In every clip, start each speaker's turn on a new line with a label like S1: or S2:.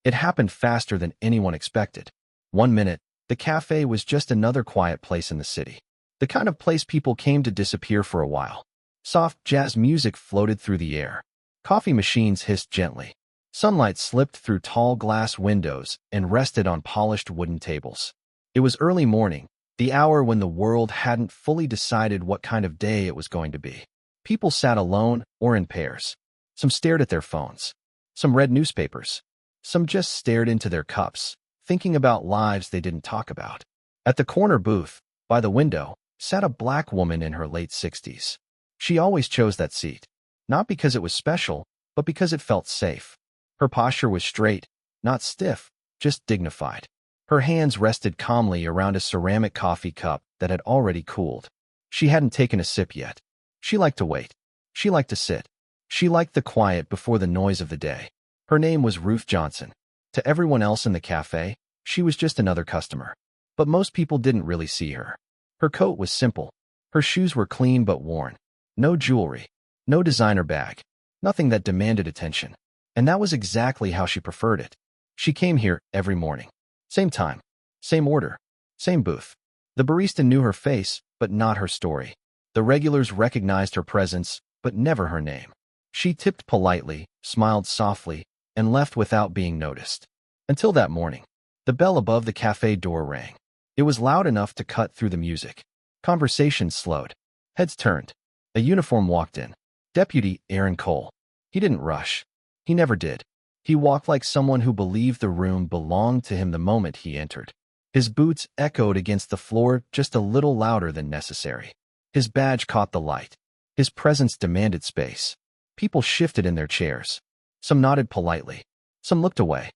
S1: It happened faster than anyone expected. 1 minute, the cafe was just another quiet place in the city. The kind of place people came to disappear for a while. Soft jazz music floated through the air. Coffee machines hissed gently. Sunlight slipped through tall glass windows and rested on polished wooden tables. It was early morning, the hour when the world hadn't fully decided what kind of day it was going to be. People sat alone or in pairs. Some stared at their phones. Some read newspapers. Some just stared into their cups, thinking about lives they didn't talk about. At the corner booth, by the window, sat a black woman in her late 60s. She always chose that seat, not because it was special, but because it felt safe. Her posture was straight, not stiff, just dignified. Her hands rested calmly around a ceramic coffee cup that had already cooled. She hadn't taken a sip yet. She liked to wait. She liked to sit. She liked the quiet before the noise of the day. Her name was Ruth Johnson. To everyone else in the cafe, she was just another customer. But most people didn't really see her. Her coat was simple. Her shoes were clean but worn. No jewelry. No designer bag. Nothing that demanded attention. And that was exactly how she preferred it. She came here every morning. Same time. Same order. Same booth. The barista knew her face, but not her story. The regulars recognized her presence, but never her name. She tipped politely, smiled softly, and left without being noticed. Until that morning. The bell above the cafe door rang. It was loud enough to cut through the music. Conversation slowed. Heads turned. A uniform walked in. Deputy Aaron Cole. He didn't rush. He never did. He walked like someone who believed the room belonged to him the moment he entered. His boots echoed against the floor just a little louder than necessary. His badge caught the light. His presence demanded space. People shifted in their chairs. Some nodded politely. Some looked away.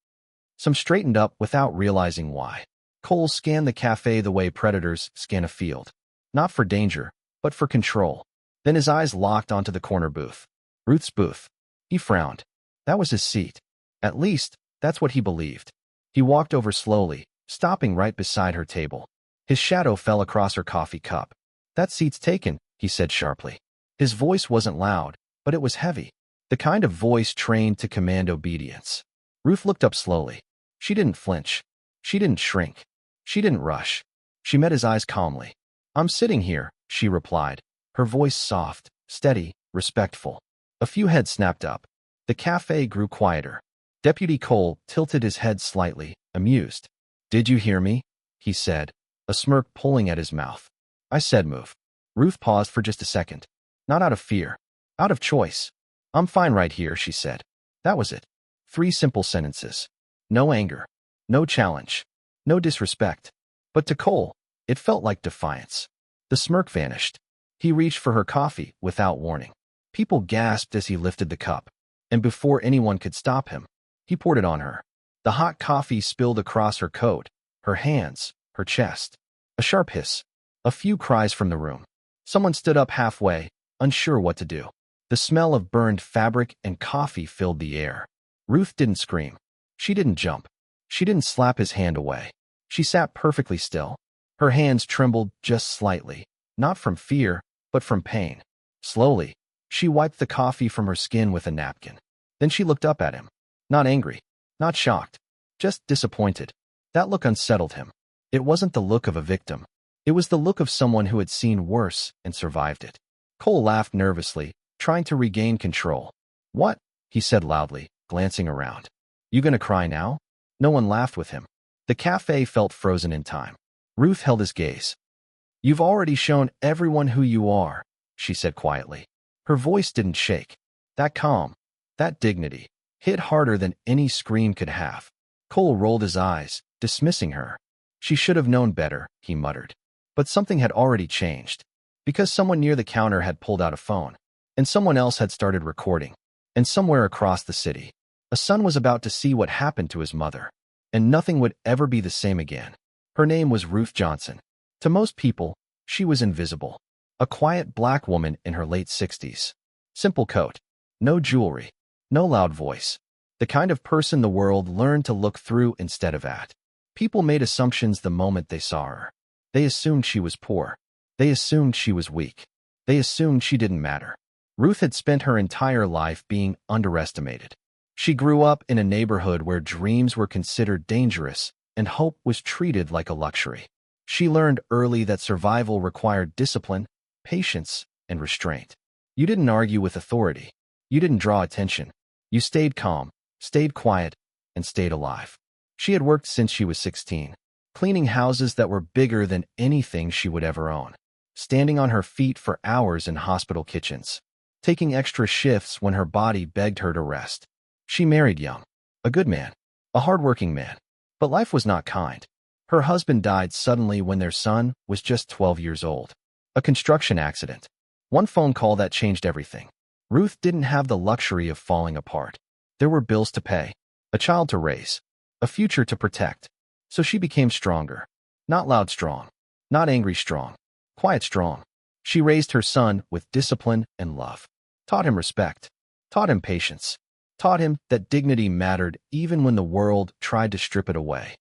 S1: Some straightened up without realizing why. Cole scanned the cafe the way predators scan a field. Not for danger, but for control. Then his eyes locked onto the corner booth. Ruth's booth. He frowned. That was his seat. At least, that's what he believed. He walked over slowly, stopping right beside her table. His shadow fell across her coffee cup. That seat's taken, he said sharply. His voice wasn't loud, but it was heavy. The kind of voice trained to command obedience. Ruth looked up slowly. She didn't flinch. She didn't shrink. She didn't rush. She met his eyes calmly. I'm sitting here, she replied, her voice soft, steady, respectful. A few heads snapped up. The cafe grew quieter. Deputy Cole tilted his head slightly, amused. Did you hear me? He said, a smirk pulling at his mouth. I said move. Ruth paused for just a second. Not out of fear. Out of choice. I'm fine right here, she said. That was it. 3 simple sentences. No anger. No challenge. No disrespect. But to Cole, it felt like defiance. The smirk vanished. He reached for her coffee without warning. People gasped as he lifted the cup. And before anyone could stop him, he poured it on her. The hot coffee spilled across her coat, her hands, her chest. A sharp hiss. A few cries from the room. Someone stood up halfway, unsure what to do. The smell of burned fabric and coffee filled the air. Ruth didn't scream. She didn't jump. She didn't slap his hand away. She sat perfectly still. Her hands trembled just slightly, not from fear, but from pain. Slowly, she wiped the coffee from her skin with a napkin. Then she looked up at him. Not angry, not shocked, just disappointed. That look unsettled him. It wasn't the look of a victim. It was the look of someone who had seen worse and survived it. Cole laughed nervously, trying to regain control. What? He said loudly, glancing around. You gonna cry now? No one laughed with him. The cafe felt frozen in time. Ruth held his gaze. You've already shown everyone who you are, she said quietly. Her voice didn't shake. That calm, that dignity, hit harder than any scream could have. Cole rolled his eyes, dismissing her. She should have known better, he muttered. But something had already changed. Because someone near the counter had pulled out a phone. And someone else had started recording. And somewhere across the city, a son was about to see what happened to his mother. And nothing would ever be the same again. Her name was Ruth Johnson. To most people, she was invisible. A quiet black woman in her late 60s. Simple coat. No jewelry. No loud voice. The kind of person the world learned to look through instead of at. People made assumptions the moment they saw her. They assumed she was poor. They assumed she was weak. They assumed she didn't matter. Ruth had spent her entire life being underestimated. She grew up in a neighborhood where dreams were considered dangerous and hope was treated like a luxury. She learned early that survival required discipline, patience, and restraint. You didn't argue with authority. You didn't draw attention. You stayed calm, stayed quiet, and stayed alive. She had worked since she was 16, cleaning houses that were bigger than anything she would ever own, standing on her feet for hours in hospital kitchens, taking extra shifts when her body begged her to rest. She married young, a good man, a hardworking man, but life was not kind. Her husband died suddenly when their son was just 12 years old. A construction accident. One phone call that changed everything. Ruth didn't have the luxury of falling apart. There were bills to pay, a child to raise, a future to protect. So she became stronger. Not loud strong, not angry strong, quiet strong. She raised her son with discipline and love, taught him respect, taught him patience, taught him that dignity mattered even when the world tried to strip it away.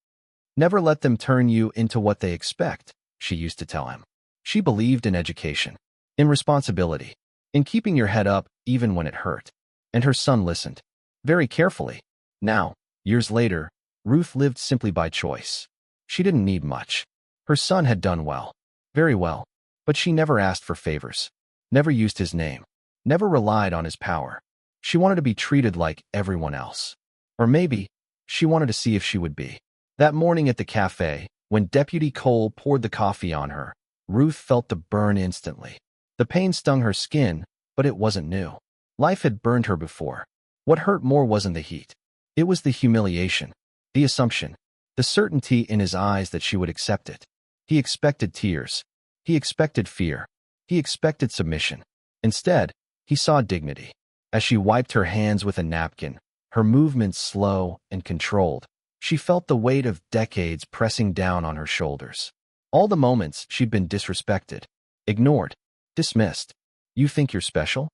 S1: Never let them turn you into what they expect, she used to tell him. She believed in education, in responsibility, in keeping your head up even when it hurt. And her son listened, very carefully. Now, years later, Ruth lived simply by choice. She didn't need much. Her son had done well, very well, but she never asked for favors, never used his name, never relied on his power. She wanted to be treated like everyone else. Or maybe she wanted to see if she would be. That morning at the cafe, when Deputy Cole poured the coffee on her, Ruth felt the burn instantly. The pain stung her skin, but it wasn't new. Life had burned her before. What hurt more wasn't the heat. It was the humiliation, the assumption, the certainty in his eyes that she would accept it. He expected tears. He expected fear. He expected submission. Instead, he saw dignity. As she wiped her hands with a napkin, her movements slow and controlled, she felt the weight of decades pressing down on her shoulders. All the moments she'd been disrespected, ignored, dismissed. You think you're special?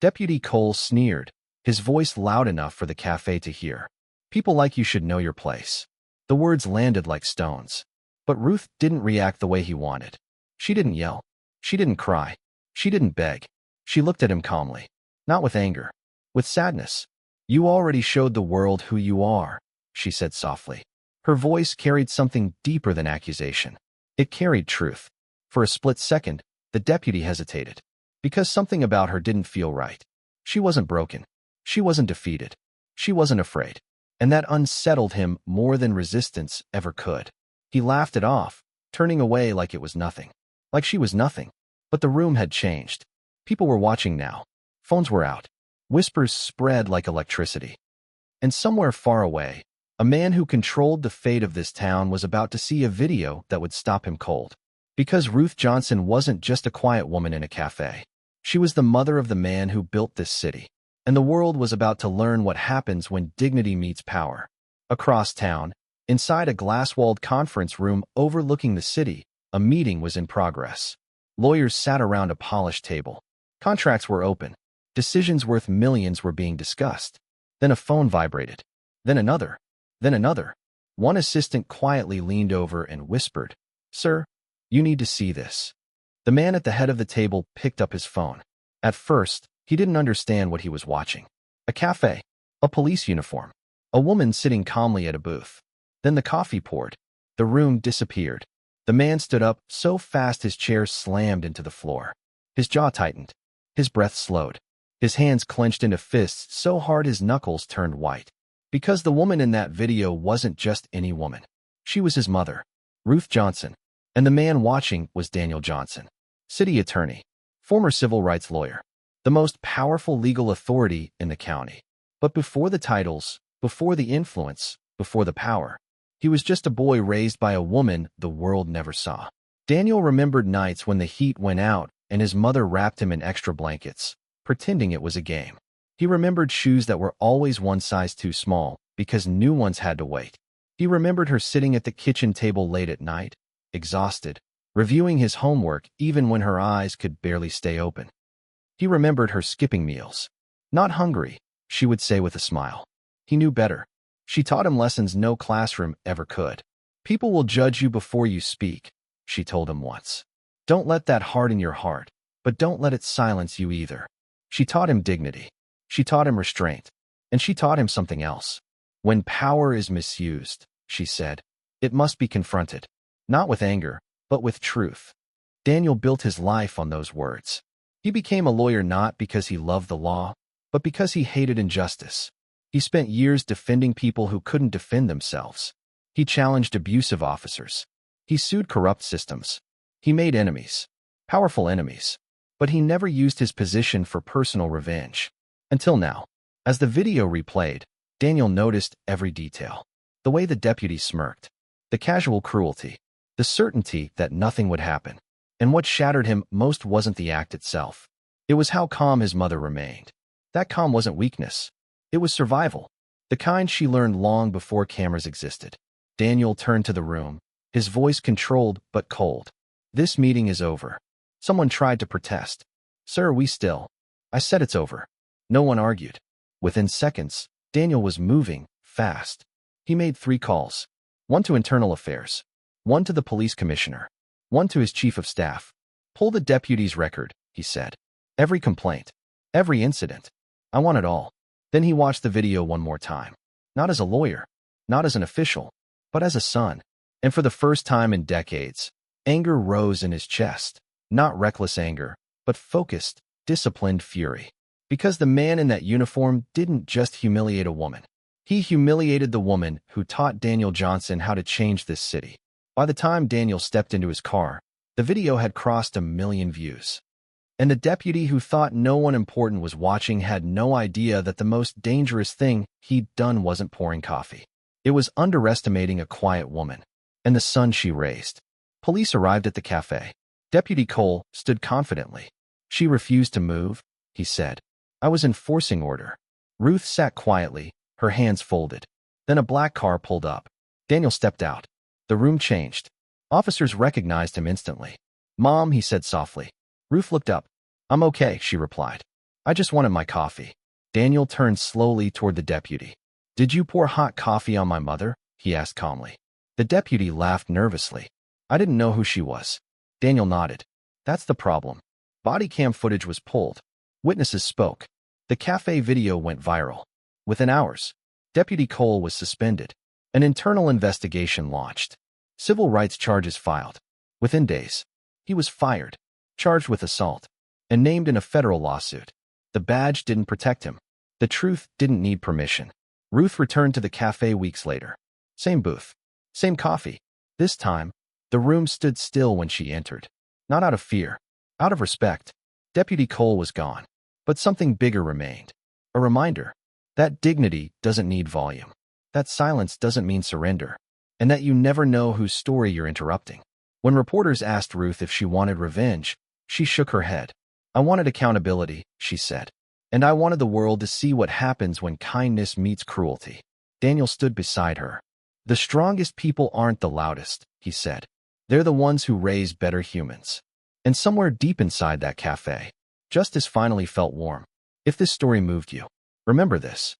S1: Deputy Cole sneered, his voice loud enough for the cafe to hear. People like you should know your place. The words landed like stones. But Ruth didn't react the way he wanted. She didn't yell. She didn't cry. She didn't beg. She looked at him calmly. Not with anger. With sadness. You already showed the world who you are, she said softly. Her voice carried something deeper than accusation. It carried truth. For a split second, the deputy hesitated. Because something about her didn't feel right. She wasn't broken. She wasn't defeated. She wasn't afraid. And that unsettled him more than resistance ever could. He laughed it off, turning away like it was nothing. Like she was nothing. But the room had changed. People were watching now. Phones were out. Whispers spread like electricity. And somewhere far away, a man who controlled the fate of this town was about to see a video that would stop him cold. Because Ruth Johnson wasn't just a quiet woman in a cafe. She was the mother of the man who built this city. And the world was about to learn what happens when dignity meets power. Across town, inside a glass-walled conference room overlooking the city, a meeting was in progress. Lawyers sat around a polished table. Contracts were open. Decisions worth millions were being discussed. Then a phone vibrated. Then another. Then another. One assistant quietly leaned over and whispered, "Sir, you need to see this." The man at the head of the table picked up his phone. At first, he didn't understand what he was watching. A cafe. A police uniform. A woman sitting calmly at a booth. Then the coffee poured. The room disappeared. The man stood up so fast his chair slammed into the floor. His jaw tightened. His breath slowed. His hands clenched into fists so hard his knuckles turned white. Because the woman in that video wasn't just any woman. She was his mother, Ruth Johnson. And the man watching was Daniel Johnson, city attorney, former civil rights lawyer, the most powerful legal authority in the county. But before the titles, before the influence, before the power, he was just a boy raised by a woman the world never saw. Daniel remembered nights when the heat went out and his mother wrapped him in extra blankets, pretending it was a game. He remembered shoes that were always one size too small because new ones had to wait. He remembered her sitting at the kitchen table late at night, exhausted, reviewing his homework even when her eyes could barely stay open. He remembered her skipping meals. Not hungry, she would say with a smile. He knew better. She taught him lessons no classroom ever could. People will judge you before you speak, she told him once. Don't let that harden your heart, but don't let it silence you either. She taught him dignity. She taught him restraint. And she taught him something else. When power is misused, she said, it must be confronted, not with anger, but with truth. Daniel built his life on those words. He became a lawyer not because he loved the law, but because he hated injustice. He spent years defending people who couldn't defend themselves. He challenged abusive officers. He sued corrupt systems. He made enemies, powerful enemies. But he never used his position for personal revenge. Until now. As the video replayed, Daniel noticed every detail. The way the deputy smirked, the casual cruelty, the certainty that nothing would happen. And what shattered him most wasn't the act itself. It was how calm his mother remained. That calm wasn't weakness. It was survival, the kind she learned long before cameras existed. Daniel turned to the room, his voice controlled but cold. This meeting is over. Someone tried to protest. Sir, we still. I said it's over. No one argued. Within seconds, Daniel was moving, fast. He made 3 calls. 1 to Internal Affairs. 1 to the police commissioner. 1 to his chief of staff. Pull the deputy's record, he said. Every complaint. Every incident. I want it all. Then he watched the video one more time. Not as a lawyer. Not as an official. But as a son. And for the first time in decades, anger rose in his chest. Not reckless anger, but focused, disciplined fury. Because the man in that uniform didn't just humiliate a woman. He humiliated the woman who taught Daniel Johnson how to change this city. By the time Daniel stepped into his car, the video had crossed 1 million views. And the deputy who thought no one important was watching had no idea that the most dangerous thing he'd done wasn't pouring coffee. It was underestimating a quiet woman and the son she raised. Police arrived at the cafe. Deputy Cole stood confidently. She refused to move, he said. I was enforcing order. Ruth sat quietly, her hands folded. Then a black car pulled up. Daniel stepped out. The room changed. Officers recognized him instantly. Mom, he said softly. Ruth looked up. I'm okay, she replied. I just wanted my coffee. Daniel turned slowly toward the deputy. Did you pour hot coffee on my mother? He asked calmly. The deputy laughed nervously. I didn't know who she was. Daniel nodded. That's the problem. Body cam footage was pulled. Witnesses spoke. The cafe video went viral. Within hours, Deputy Cole was suspended. An internal investigation launched. Civil rights charges filed. Within days, he was fired, charged with assault, and named in a federal lawsuit. The badge didn't protect him. The truth didn't need permission. Ruth returned to the cafe weeks later. Same booth. Same coffee. This time, the room stood still when she entered. Not out of fear. Out of respect. Deputy Cole was gone. But something bigger remained. A reminder that dignity doesn't need volume. That silence doesn't mean surrender. And that you never know whose story you're interrupting. When reporters asked Ruth if she wanted revenge, she shook her head. I wanted accountability, she said. And I wanted the world to see what happens when kindness meets cruelty. Daniel stood beside her. The strongest people aren't the loudest, he said. They're the ones who raise better humans. And somewhere deep inside that cafe, justice finally felt warm. If this story moved you, remember this.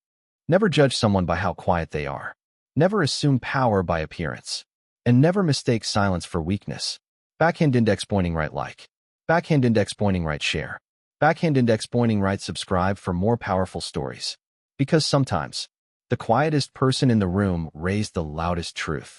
S1: Never judge someone by how quiet they are. Never assume power by appearance. And never mistake silence for weakness. Backhand index pointing right like. Backhand index pointing right share. Backhand index pointing right subscribe for more powerful stories. Because sometimes, the quietest person in the room raised the loudest truth.